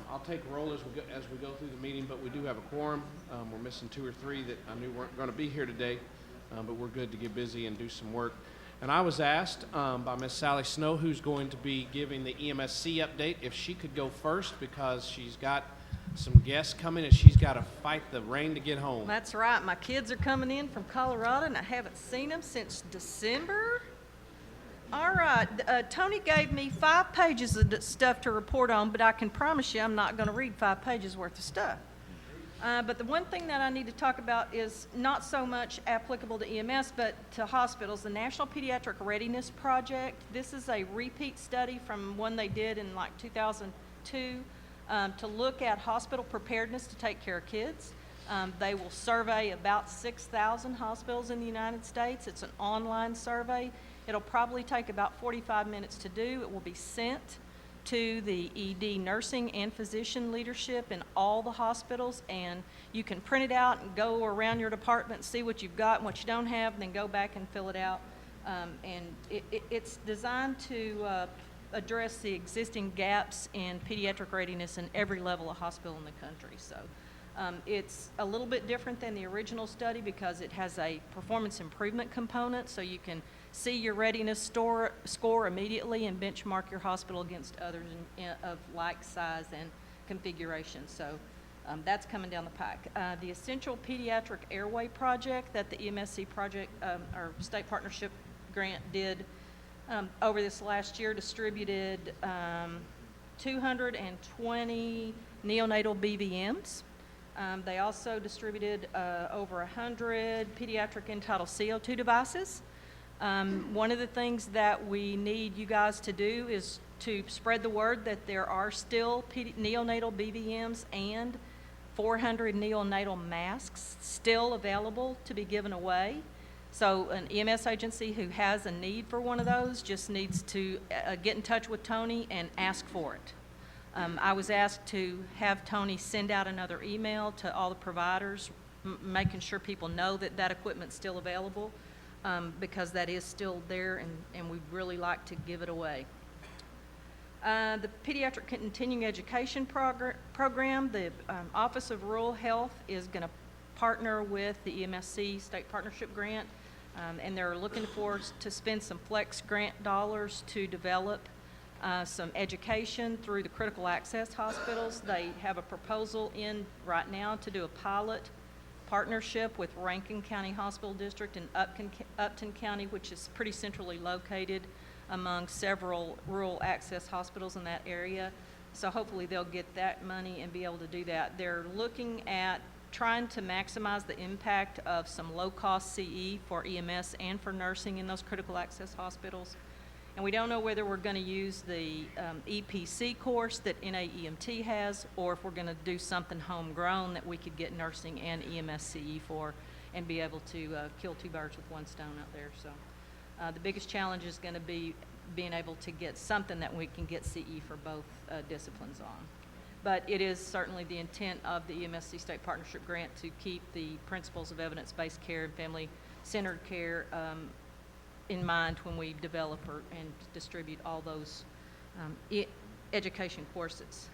I'll take roll as we go through the meeting, but we do have a quorum. We're missing 2 or 3 that I knew weren't going to be here today, but we're good to get busy and do some work. And I was asked by Miss Sally Snow, who's going to be giving the EMSC update, if she could go first because she's got some guests coming and she's got to fight the rain to get home. That's right. My kids are coming in from Colorado, and I haven't seen them since December. All right. Tony gave me 5 pages of stuff to report on, but I can promise you I'm not going to read 5 pages worth of stuff. But the one thing that I need to talk about is not so much applicable to EMS, but to hospitals. The National Pediatric Readiness Project, this is a repeat study from one they did in like 2002 to look at hospital preparedness to take care of kids. They will survey about 6,000 hospitals in the United States. It's an online survey. It'll probably take about 45 minutes to do. It will be sent to the ED nursing and physician leadership in all the hospitals, and you can print it out and go around your department and see what you've got and what you don't have, and then go back and fill it out. And it's designed to address the existing gaps in pediatric readiness in every level of hospital in the country. So it's a little bit different than the original study because it has a performance improvement component, so you can see your readiness score immediately and benchmark your hospital against others of like size and configuration. So that's coming down the pike. The Essential Pediatric Airway Project that the EMSC project or state partnership grant did over this last year distributed 220 neonatal BVMs. They also distributed over 100 pediatric end-tidal CO2 devices. One of the things that we need you guys to do is to spread the word that there are still neonatal BVMs and 400 neonatal masks still available to be given away. So an EMS agency who has a need for one of those just needs to get in touch with Tony and ask for it. I was asked to have Tony send out another email to all the providers, making sure people know that that equipment's still available. Because that is still there, and we'd really like to give it away. The Pediatric Continuing Education Program, the Office of Rural Health is going to partner with the EMSC State Partnership Grant, and they're looking to spend some flex grant dollars to develop some education through the critical access hospitals. They have a proposal in right now to do a pilot partnership with Rankin County Hospital District and Upton County, which is pretty centrally located among several rural access hospitals in that area. So hopefully they'll get that money and be able to do that. They're looking at trying to maximize the impact of some low-cost CE for EMS and for nursing in those critical access hospitals. And we don't know whether we're going to use the EPC course that NAEMT has, or if we're going to do something homegrown that we could get nursing and EMSCE for and be able to kill 2 birds with 1 stone out there. So the biggest challenge is going to be being able to get something that we can get CE for both disciplines on. But it is certainly the intent of the EMSC State Partnership Grant to keep the principles of evidence-based care and family-centered care in mind when we develop and distribute all those education courses.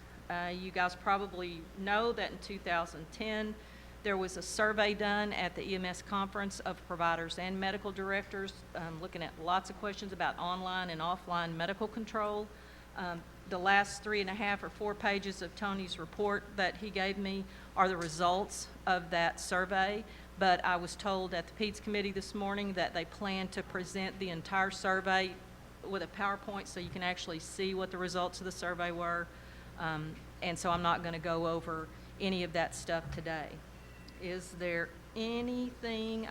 You guys probably know that in 2010 there was a survey done at the EMS conference of providers and medical directors looking at lots of questions about online and offline medical control. The last 3.5 or 4 pages of Tony's report that he gave me are the results of that survey. But I was told at the PEDS committee this morning that they plan to present the entire survey with a PowerPoint so you can actually see what the results of the survey were. And so I'm not going to go over any of that stuff today. Is there anything